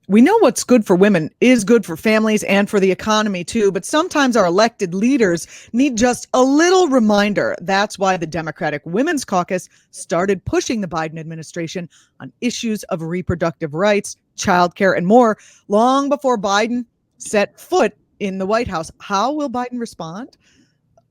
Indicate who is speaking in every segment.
Speaker 1: We know what's good for women is good for families and for the economy too, but sometimes our elected leaders need just a little reminder. That's why the Democratic Women's Caucus started pushing the Biden administration on issues of reproductive rights, childcare, and more long before Biden set foot in the White House. How will Biden respond?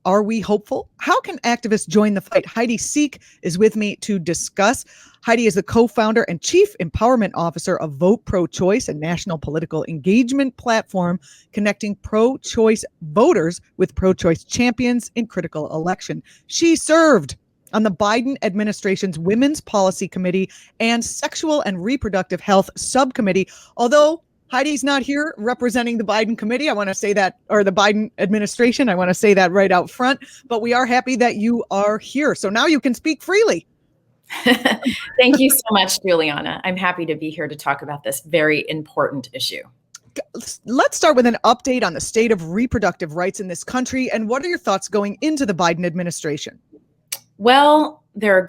Speaker 1: Are we hopeful? How can activists join the fight? Heidi Sieck is with me to discuss. Heidi is the co-founder and chief empowerment officer of VOTEPROCHOICE, a national political engagement platform connecting pro-choice voters with pro-choice champions in critical election. She served on the Biden administration's Women's Policy Committee and Sexual and Reproductive Health Subcommittee, although Heidi's not here representing the Biden committee. I want to say that, or the Biden administration. I want to say that right out front, but we are happy that you are here. So now you can speak freely.
Speaker 2: Thank you so much, Julianna. I'm happy to be here to talk about this very important issue.
Speaker 1: Let's start with an update on the state of reproductive rights in this country. And what are your thoughts going into the Biden administration?
Speaker 2: Well, there's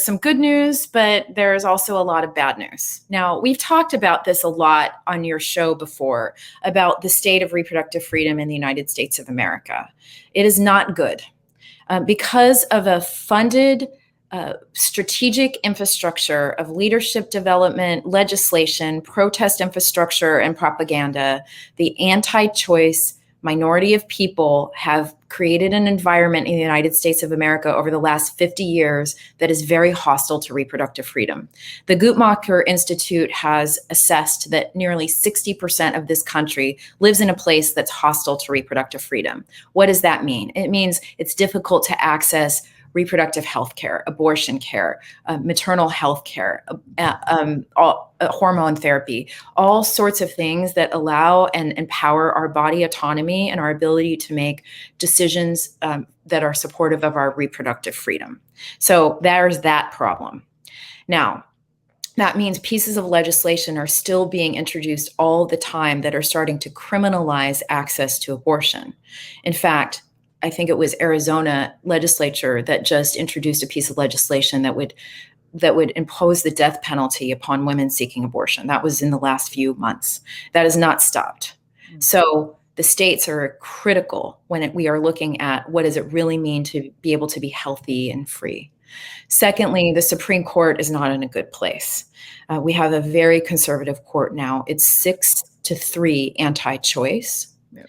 Speaker 2: some good news, but there's also a lot of bad news. Now, we've talked about this a lot on your show before, about the state of reproductive freedom in the United States of America. It is not good because of a funded strategic infrastructure of leadership development, legislation, protest infrastructure, and propaganda. The anti-choice minority of people have created an environment in the United States of America over the last 50 years that is very hostile to reproductive freedom. The Guttmacher Institute has assessed that nearly 60% of this country lives in a place that's hostile to reproductive freedom. What does that mean? It means it's difficult to access reproductive health care, abortion care, maternal health care, hormone therapy, all sorts of things that allow and empower our body autonomy and our ability to make decisions that are supportive of our reproductive freedom. So there's that problem. Now, that means pieces of legislation are still being introduced all the time that are starting to criminalize access to abortion. In fact, I think it was Arizona legislature that just introduced a piece of legislation that would impose the death penalty upon women seeking abortion. That was in the last few months. That has not stopped. Mm-hmm. So the states are critical when we are looking at what does it really mean to be able to be healthy and free. Secondly, the Supreme Court is not in a good place. We have a very conservative court now. It's 6-3 anti-choice. Yeah.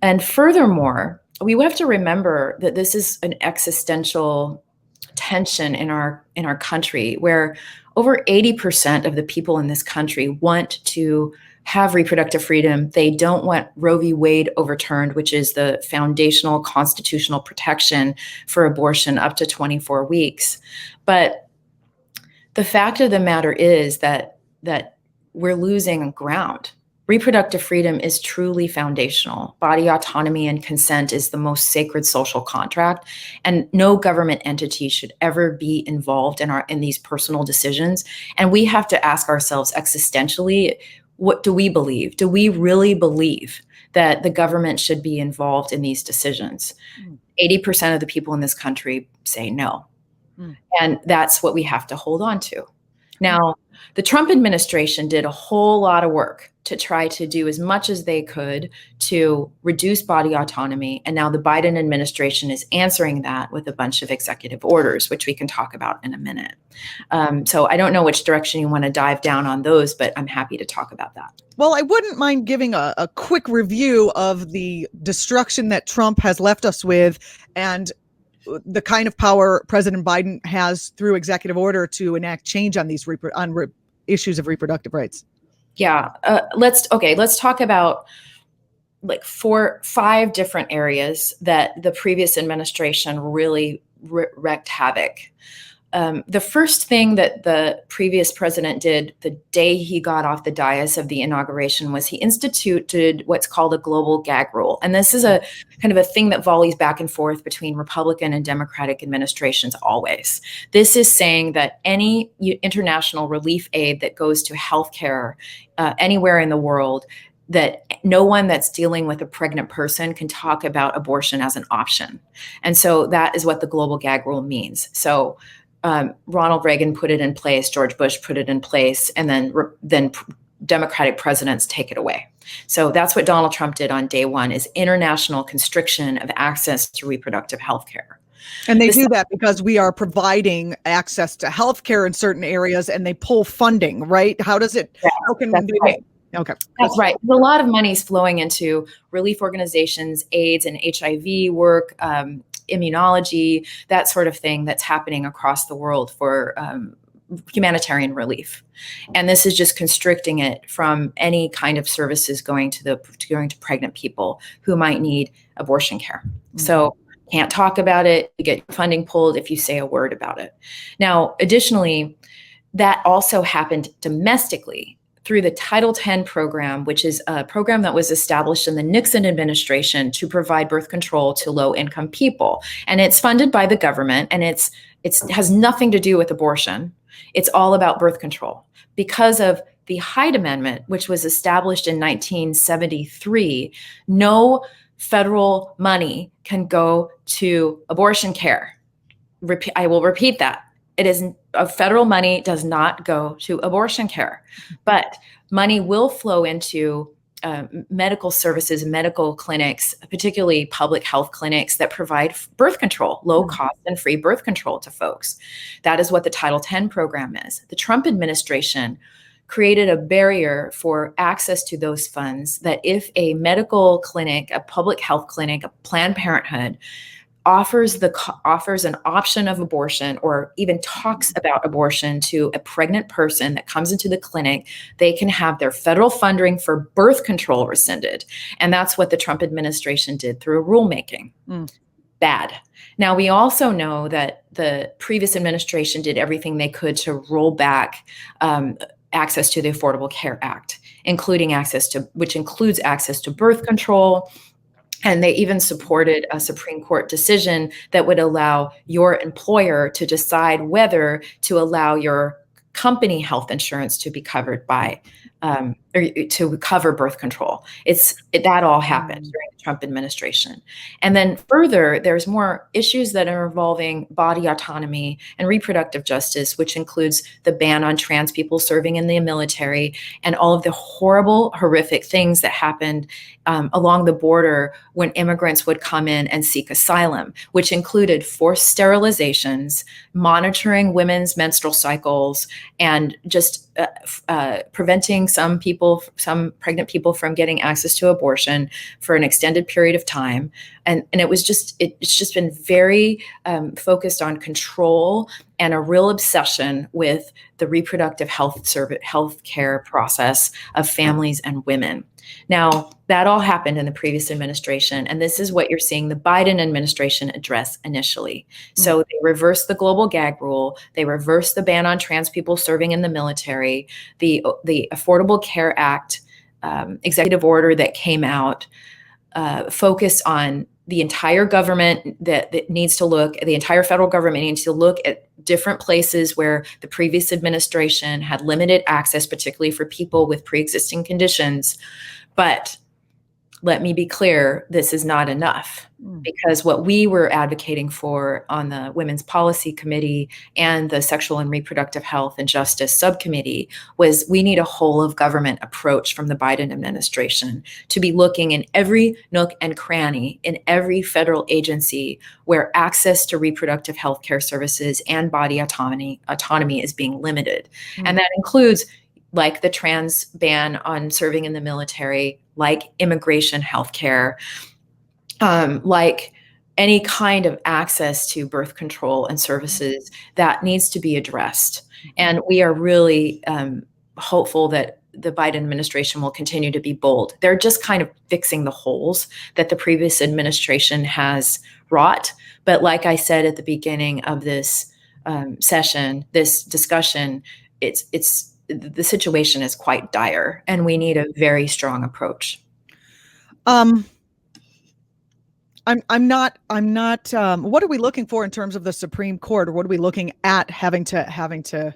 Speaker 2: And furthermore, we have to remember that this is an existential tension in our country where over 80% of the people in this country want to have reproductive freedom. They don't want Roe v. Wade overturned, which is the foundational constitutional protection for abortion up to 24 weeks. But the fact of the matter is that we're losing ground. Reproductive freedom is truly foundational. Body autonomy and consent is the most sacred social contract, and no government entity should ever be involved in these personal decisions. And we have to ask ourselves existentially, what do we believe? Do we really believe that the government should be involved in these decisions? 80% of the people in this country say no. And that's what we have to hold on to. Now, the Trump administration did a whole lot of work to try to do as much as they could to reduce body autonomy. And now the Biden administration is answering that with a bunch of executive orders, which we can talk about in a minute. So I don't know which direction you want to dive down on those, but I'm happy to talk about that.
Speaker 1: Well, I wouldn't mind giving a quick review of the destruction that Trump has left us with and the kind of power President Biden has through executive order to enact change on these issues of reproductive rights.
Speaker 2: Yeah, let's talk about like 5 different areas that the previous administration really wreaked havoc. The first thing that the previous president did the day he got off the dais of the inauguration was he instituted what's called a global gag rule. And this is a kind of a thing that volleys back and forth between Republican and Democratic administrations always. This is saying that any international relief aid that goes to healthcare anywhere in the world, that no one that's dealing with a pregnant person can talk about abortion as an option. And so that is what the global gag rule means. So Ronald Reagan put it in place, George Bush put it in place, and then Democratic presidents take it away. So that's what Donald Trump did on day one, is international constriction of access to reproductive health care.
Speaker 1: And they do that because we are providing access to healthcare in certain areas, and they pull funding, right? How does it?
Speaker 2: Yeah,
Speaker 1: how can
Speaker 2: that's right.
Speaker 1: Okay,
Speaker 2: that's right. A lot of money is flowing into relief organizations, AIDS and HIV work, immunology, that sort of thing that's happening across the world for humanitarian relief. And this is just constricting it from any kind of services going to pregnant people who might need abortion care. Mm-hmm. So can't talk about it, you get funding pulled if you say a word about it. Now, additionally, that also happened domestically through the Title X program, which is a program that was established in the Nixon administration to provide birth control to low-income people. And it's funded by the government, and it has nothing to do with abortion. It's all about birth control. Because of the Hyde Amendment, which was established in 1973, no federal money can go to abortion care. I will repeat that. Federal money does not go to abortion care, but money will flow into medical services, medical clinics, particularly public health clinics that provide birth control, low cost and free birth control to folks. That is what the Title X program is. The Trump administration created a barrier for access to those funds, that if a medical clinic, a public health clinic, a Planned Parenthood offers an option of abortion, or even talks about abortion to a pregnant person that comes into the clinic, they can have their federal funding for birth control rescinded. And that's what the Trump administration did through a rulemaking. Bad. Now, we also know that the previous administration did everything they could to roll back access to the Affordable Care Act, which includes access to birth control. And they even supported a Supreme Court decision that would allow your employer to decide whether to allow your company health insurance to be covered by, or to cover birth control. That all happened during the Trump administration. And then further, there's more issues that are involving body autonomy and reproductive justice, which includes the ban on trans people serving in the military and all of the horrible, horrific things that happened along the border when immigrants would come in and seek asylum, which included forced sterilizations, monitoring women's menstrual cycles, and just preventing some pregnant people from getting access to abortion for an extended period of time. And it's just been very focused on control and a real obsession with the reproductive health care process of families and women. Now, that all happened in the previous administration, and this is what you're seeing the Biden administration address initially. So they reversed the global gag rule, they reversed the ban on trans people serving in the military, the Affordable Care Act executive order that came out focused on the entire government that needs to look, the entire federal government needs to look at different places where the previous administration had limited access, particularly for people with pre-existing conditions. But let me be clear, this is not enough, because what we were advocating for on the Women's Policy Committee and the Sexual and Reproductive Health and Justice Subcommittee was we need a whole of government approach from the Biden administration to be looking in every nook and cranny in every federal agency where access to reproductive health care services and body autonomy is being limited. And that includes like the trans ban on serving in the military, like immigration healthcare, like any kind of access to birth control and services that needs to be addressed. And we are really hopeful that the Biden administration will continue to be bold. They're just kind of fixing the holes that the previous administration has wrought. But like I said at the beginning of this this discussion, the situation is quite dire, and we need a very strong approach.
Speaker 1: I'm not, what are we looking for in terms of the Supreme Court, or what are we looking at having to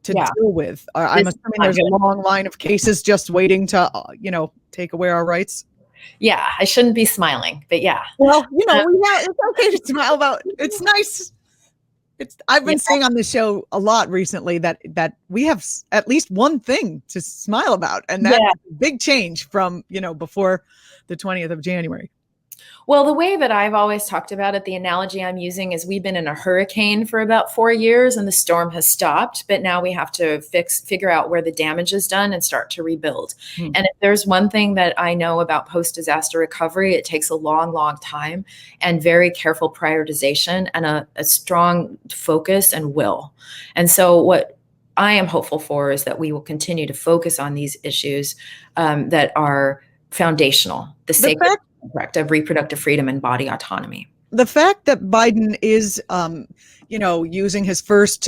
Speaker 1: deal with? I'm assuming there's a long line of cases just waiting to, take away our rights.
Speaker 2: Yeah, I shouldn't be smiling, but yeah.
Speaker 1: Well, it's okay to smile about, it's nice. I've been saying on this show a lot recently that we have at least one thing to smile about, and that's a big change from, before the 20th of January.
Speaker 2: Well, the way that I've always talked about it, the analogy I'm using is we've been in a hurricane for about 4 years and the storm has stopped, but now we have to figure out where the damage is done and start to rebuild. And if there's one thing that I know about post-disaster recovery, it takes a long, long time and very careful prioritization and a strong focus and will. And so what I am hopeful for is that we will continue to focus on these issues that are foundational, the sacred of reproductive freedom and body autonomy.
Speaker 1: The fact that Biden is, using his first,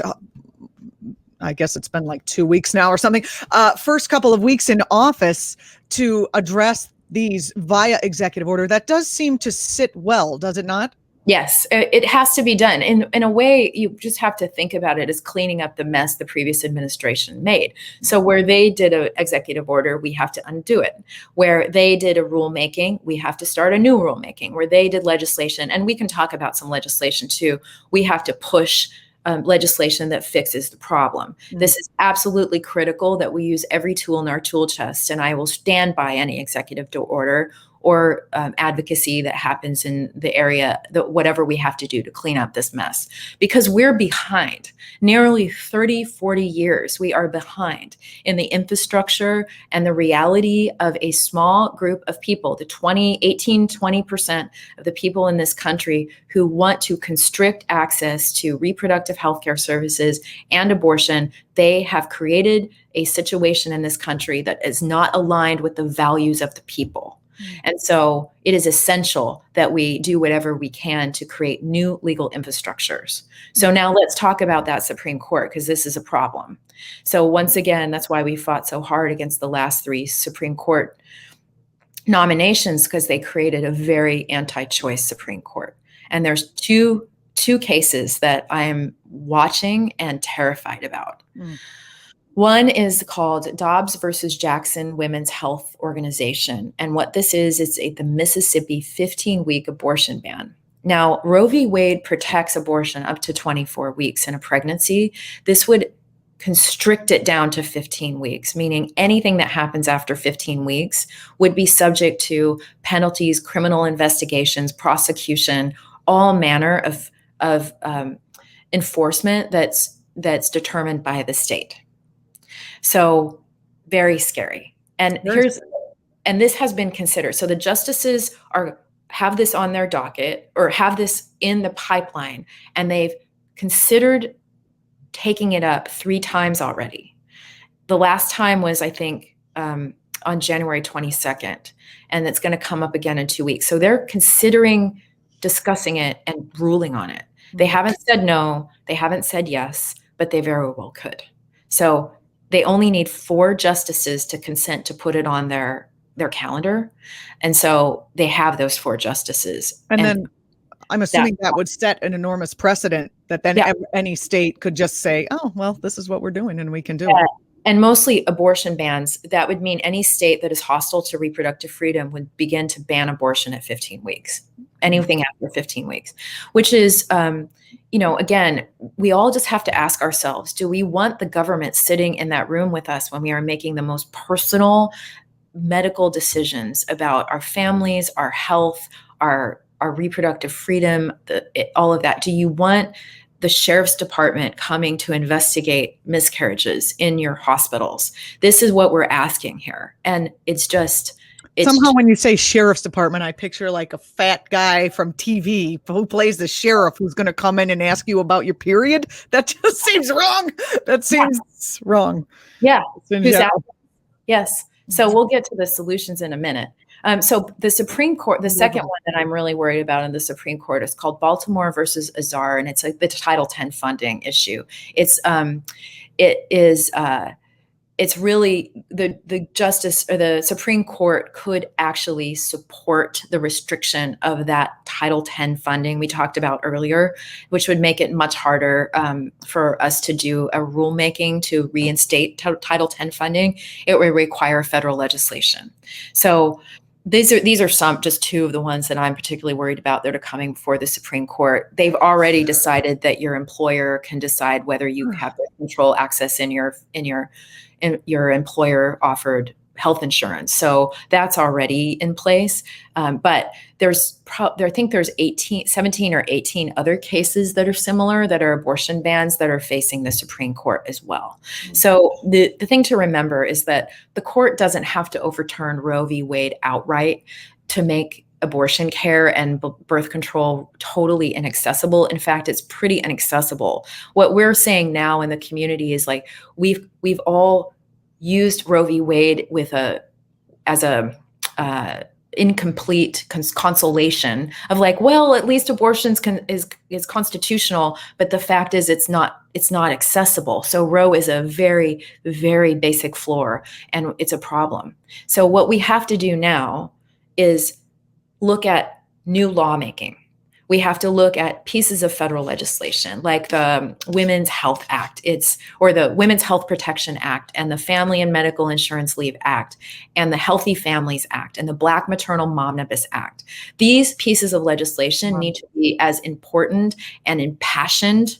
Speaker 1: I guess it's been like 2 weeks now or something, first couple of weeks in office to address these via executive order, that does seem to sit well, does it not?
Speaker 2: Yes, it has to be done. In a way, you just have to think about it as cleaning up the mess the previous administration made. So where they did an executive order, we have to undo it. Where they did a rulemaking, we have to start a new rulemaking. Where they did legislation, and we can talk about some legislation too, we have to push legislation that fixes the problem. This is absolutely critical that we use every tool in our tool chest, and I will stand by any executive order or advocacy that happens in the area, whatever we have to do to clean up this mess. Because we're behind. Nearly 30, 40 years, we are behind in the infrastructure and the reality of a small group of people, the 20% of the people in this country who want to constrict access to reproductive healthcare services and abortion. They have created a situation in this country that is not aligned with the values of the people. And so it is essential that we do whatever we can to create new legal infrastructures. So now let's talk about that Supreme Court, because this is a problem. So once again, that's why we fought so hard against the last 3 Supreme Court nominations, because they created a very anti-choice Supreme Court. And there's two cases that I am watching and terrified about. One is called Dobbs versus Jackson Women's Health Organization. And what this is, it's the Mississippi 15-week abortion ban. Now, Roe v. Wade protects abortion up to 24 weeks in a pregnancy. This would constrict it down to 15 weeks, meaning anything that happens after 15 weeks would be subject to penalties, criminal investigations, prosecution, all manner of enforcement that's determined by the state. So very scary. And this has been considered. So the justices have this on their docket or have this in the pipeline, and they've considered taking it up 3 times already. The last time was, I think, on January 22nd, and it's going to come up again in 2 weeks. So they're considering discussing it and ruling on it. They haven't said no, they haven't said yes, but they very well could. So they only need 4 justices to consent to put it on their calendar. And so they have those 4 justices.
Speaker 1: And then I'm assuming that would set an enormous precedent that then any state could just say, oh, well, this is what we're doing and we can do it.
Speaker 2: And mostly abortion bans. That would mean any state that is hostile to reproductive freedom would begin to ban abortion at 15 weeks, anything after 15 weeks, which is, again, we all just have to ask ourselves, do we want the government sitting in that room with us when we are making the most personal medical decisions about our families, our health, our reproductive freedom, all of that? Do you want the sheriff's department coming to investigate miscarriages in your hospitals? This is what we're asking here. And it's somehow
Speaker 1: when you say sheriff's department, I picture like a fat guy from TV who plays the sheriff who's going to come in and ask you about your period. That just seems wrong. That seems wrong.
Speaker 2: Yeah. Exactly. Yes. So we'll get to the solutions in a minute. So the Supreme Court, the second one that I'm really worried about in the Supreme Court is called Baltimore versus Azar, and it's like the Title X funding issue. It's really the justice or the Supreme Court could actually support the restriction of that Title X funding we talked about earlier, which would make it much harder for us to do a rulemaking to reinstate Title X funding. It would require federal legislation. So These are just two of the ones that I'm particularly worried about that are coming before the Supreme Court. They've already decided that your employer can decide whether you have birth control access in your employer offered health insurance. So that's already in place. But I think there's 17 or 18 other cases that are similar, that are abortion bans, that are facing the Supreme Court as well. Mm-hmm. So the thing to remember is that the court doesn't have to overturn Roe v. Wade outright to make abortion care and birth control totally inaccessible. In fact, it's pretty inaccessible. What we're saying now in the community is like, we've all used Roe v. Wade as a incomplete consolation of like, well, at least abortions is constitutional, but the fact is it's not accessible. So Roe is a very, very basic floor, and it's a problem. So what we have to do now is look at new lawmaking. We have to look at pieces of federal legislation like the Women's Health Act, or the Women's Health Protection Act, and the Family and Medical Insurance Leave Act, and the Healthy Families Act, and the Black Maternal Momnibus Act. These pieces of legislation need to be as important and impassioned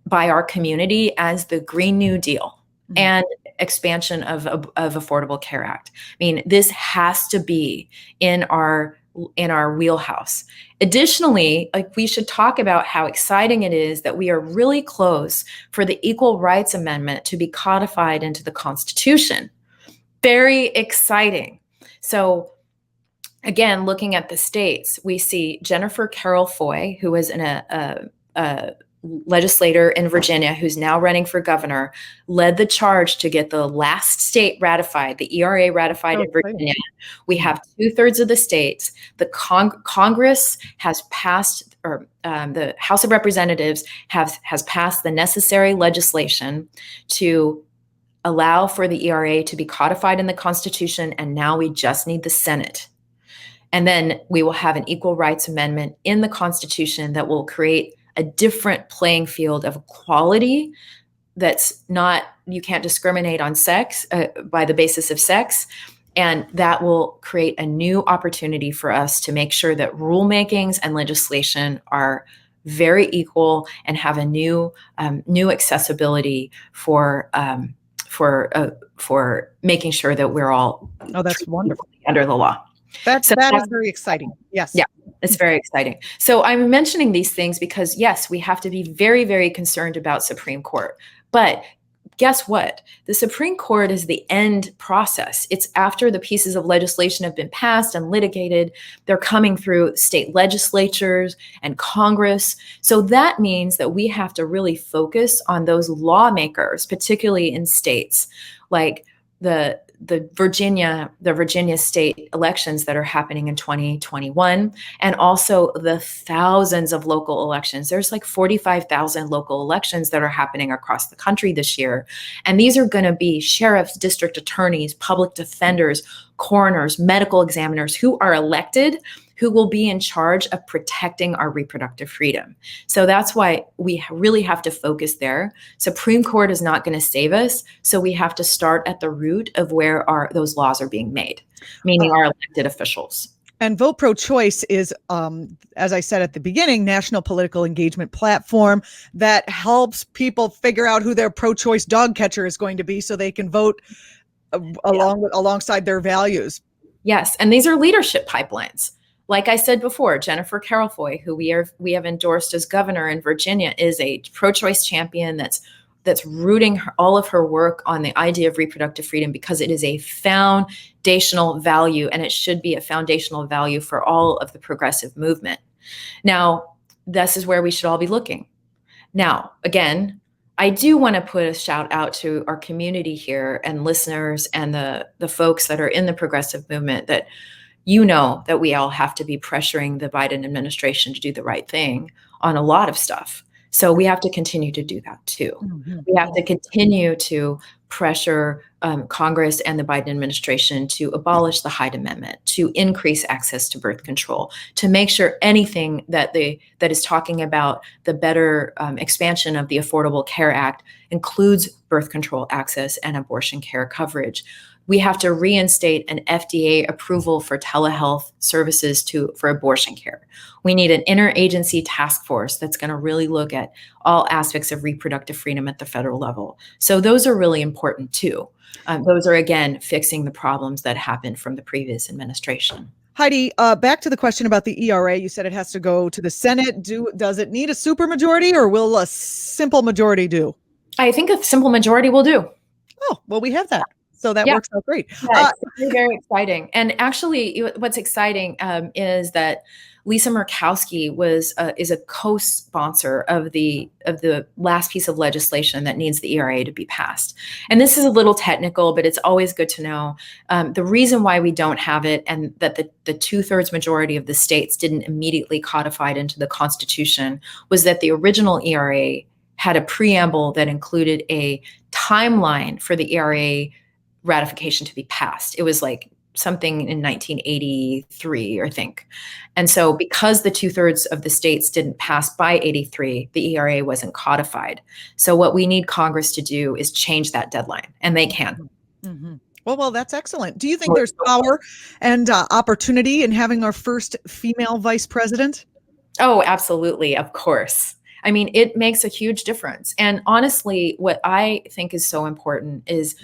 Speaker 2: by our community as the Green New Deal and expansion of Affordable Care Act. I mean, this has to be in our wheelhouse. Additionally, like, we should talk about how exciting it is that we are really close for the Equal Rights Amendment to be codified into the Constitution. Very exciting. So again, looking at the states, we see Jennifer Carroll Foy, who was a legislator in Virginia, who's now running for governor, led the charge to get the last state ratified, the ERA ratified in Virginia. We have 2/3 of the states. The Congress has passed, or the House of Representatives has passed the necessary legislation to allow for the ERA to be codified in the Constitution, and now we just need the Senate. And then we will have an Equal Rights Amendment in the Constitution that will create a different playing field of equality. That's not, you can't discriminate on sex by the basis of sex. And that will create a new opportunity for us to make sure that rulemakings and legislation are very equal and have a new accessibility for making sure that we're all
Speaker 1: that's wonderful
Speaker 2: under the law.
Speaker 1: That is very exciting. Yes.
Speaker 2: Yeah, it's very exciting. So I'm mentioning these things because, yes, we have to be very, very concerned about Supreme Court. But guess what? The Supreme Court is the end process. It's after the pieces of legislation have been passed and litigated. They're coming through state legislatures and Congress. So that means that we have to really focus on those lawmakers, particularly in states like the Virginia state elections that are happening in 2021, and also the thousands of local elections. There's like 45,000 local elections that are happening across the country this year. And these are going to be sheriffs, district attorneys, public defenders, coroners, medical examiners who are elected, who will be in charge of protecting our reproductive freedom. So that's why we really have to focus there. Supreme Court is not going to save us. So we have to start at the root of where those laws are being made, meaning our elected officials.
Speaker 1: And Vote Pro-Choice is, as I said at the beginning, national political engagement platform that helps people figure out who their pro-choice dog catcher is going to be so they can vote alongside their values.
Speaker 2: Yes, and these are leadership pipelines. Like I said before, Jennifer Carroll Foy, who we have endorsed as governor in Virginia, is a pro-choice champion that's rooting all of her work on the idea of reproductive freedom because it is a foundational value, and it should be a foundational value for all of the progressive movement. Now, this is where we should all be looking. Now, again, I do want to put a shout out to our community here and listeners and the folks that are in the progressive movement, that you know that we all have to be pressuring the Biden administration to do the right thing on a lot of stuff. So we have to continue to do that too. Mm-hmm. We have to continue to pressure Congress and the Biden administration to abolish the Hyde Amendment, to increase access to birth control, to make sure anything that is talking about the better expansion of the Affordable Care Act includes birth control access and abortion care coverage. we have to reinstate an FDA approval for telehealth services for abortion care. We need an interagency task force that's going to really look at all aspects of reproductive freedom at the federal level. So those are really important too. Those are, again, fixing the problems that happened from the previous administration.
Speaker 1: Heidi, back to the question about the ERA. You said it has to go to the Senate. Does it need a supermajority, or will a simple majority do?
Speaker 2: I think a simple majority will do.
Speaker 1: Oh, well, we have that. So that works out great.
Speaker 2: Yeah, it's very, very exciting. And actually, what's exciting is that Lisa Murkowski is a co-sponsor of the last piece of legislation that needs the ERA to be passed. And this is a little technical, but it's always good to know. The reason why we don't have it, and that the 2/3 majority of the states didn't immediately codify it into the Constitution, was that the original ERA had a preamble that included a timeline for the ERA ratification to be passed. It was like something in 1983, I think. And so because the 2/3 of the states didn't pass by 83, the ERA wasn't codified. So what we need Congress to do is change that deadline, and they can.
Speaker 1: Mm-hmm. Well, that's excellent. Do you think there's power and opportunity in having our first female vice president?
Speaker 2: Oh, absolutely. Of course. I mean, it makes a huge difference. And honestly, what I think is so important is,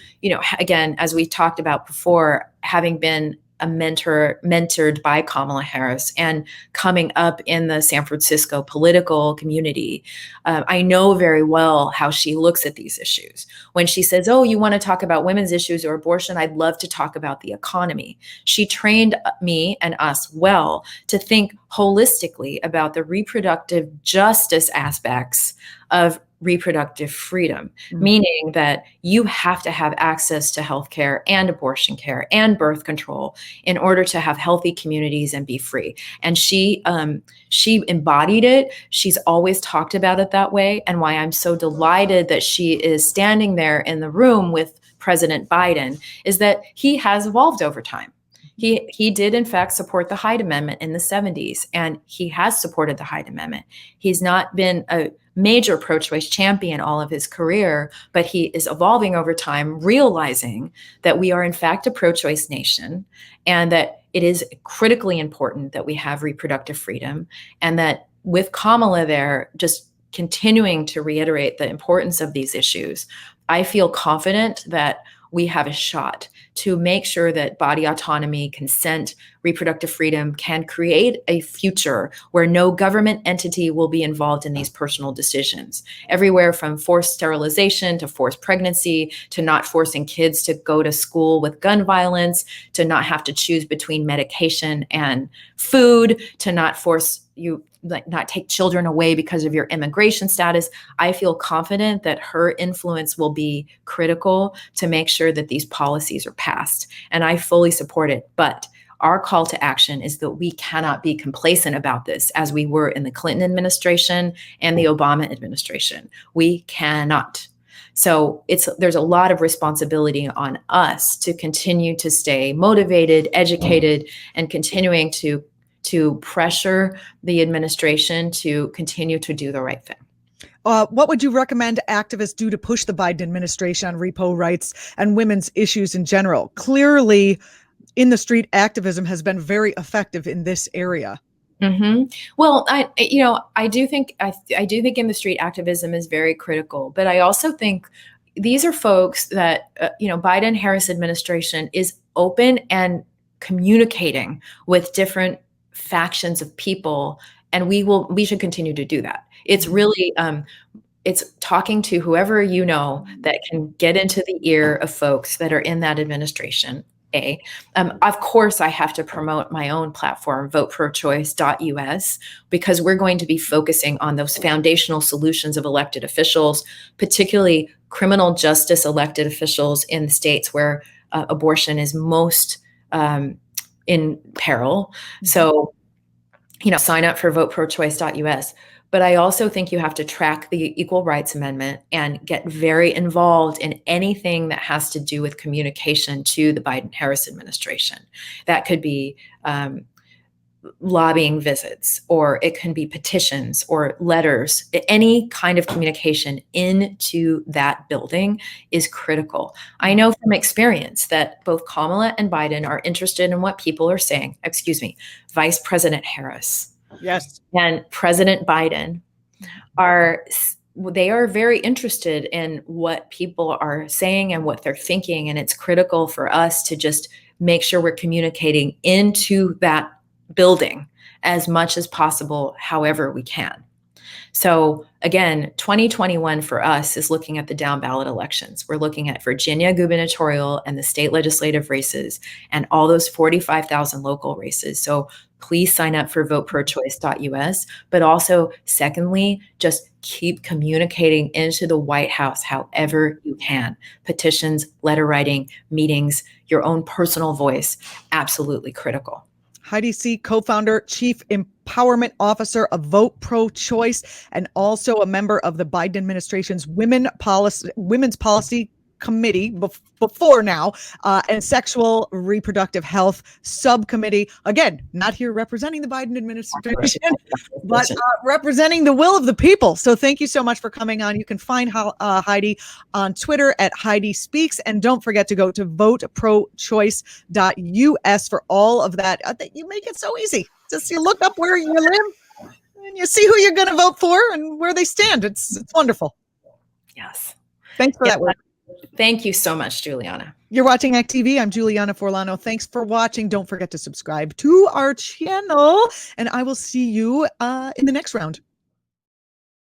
Speaker 2: again, as we talked about before, having been mentored by Kamala Harris and coming up in the San Francisco political community, I know very well how she looks at these issues. When she says, oh, you want to talk about women's issues or abortion, I'd love to talk about the economy. She trained me and us well to think holistically about the reproductive justice aspects of reproductive freedom, meaning that you have to have access to healthcare and abortion care and birth control in order to have healthy communities and be free. And she embodied it. She's always talked about it that way. And why I'm so delighted that she is standing there in the room with President Biden is that he has evolved over time. He did, in fact, support the Hyde Amendment in the 70s, and he has supported the Hyde Amendment. He's not been a major pro-choice champion all of his career, but he is evolving over time, realizing that we are, in fact, a pro-choice nation, and that it is critically important that we have reproductive freedom, and that with Kamala there, just continuing to reiterate the importance of these issues, I feel confident that we have a shot to make sure that body autonomy, consent, reproductive freedom can create a future where no government entity will be involved in these personal decisions. Everywhere from forced sterilization to forced pregnancy, to not forcing kids to go to school with gun violence, to not have to choose between medication and food, to not take children away because of your immigration status. I feel confident that her influence will be critical to make sure that these policies are passed. And I fully support it. But our call to action is that we cannot be complacent about this as we were in the Clinton administration and the Obama administration. We cannot. So there's a lot of responsibility on us to continue to stay motivated, educated, and continuing to pressure the administration to continue to do the right thing.
Speaker 1: What would you recommend activists do to push the Biden administration on repo rights and women's issues in general? Clearly, in the street activism has been very effective in this area.
Speaker 2: Mm-hmm. Well, I do think in the street activism is very critical, but I also think these are folks that Biden-Harris administration is open and communicating with different factions of people, and we should continue to do that. It's really it's talking to whoever that can get into the ear of folks that are in that administration. Of course, I have to promote my own platform, VOTEPROCHOICE.us, because we're going to be focusing on those foundational solutions of elected officials, particularly criminal justice elected officials in the states where abortion is most in peril. So, sign up for VOTEPROCHOICE.us. But I also think you have to track the Equal Rights Amendment and get very involved in anything that has to do with communication to the Biden-Harris administration. That could be lobbying visits, or it can be petitions or letters. Any kind of communication into that building is critical. I know from experience that both Kamala and Biden are interested in what people are saying. Excuse me, Vice President Harris,
Speaker 1: yes,
Speaker 2: and President Biden they are very interested in what people are saying and what they're thinking. And it's critical for us to just make sure we're communicating into that building as much as possible, however we can. So again, 2021 for us is looking at the down ballot elections. We're looking at Virginia gubernatorial and the state legislative races and all those 45,000 local races. So please sign up for voteprochoice.us. But also, secondly, just keep communicating into the White House however you can. Petitions, letter writing, meetings, your own personal voice, absolutely critical.
Speaker 1: Heidi Sieck, co-founder, chief empowerment officer of Vote Pro Choice, and also a member of the Biden administration's Women's Policy Committee before now, and Sexual Reproductive Health Subcommittee. Again, not here representing the Biden administration, but representing the will of the people. So thank you so much for coming on. You can find Heidi on Twitter at Heidi Speaks. And don't forget to go to voteprochoice.us for all of that. You make it so easy. Just you look up where you live and you see who you're going to vote for and where they stand. It's wonderful.
Speaker 2: Yes.
Speaker 1: Thanks for that work.
Speaker 2: Thank you so much, Juliana.
Speaker 1: You're watching Act TV. I'm Juliana Forlano. Thanks for watching. Don't forget to subscribe to our channel, and I will see you in the next round.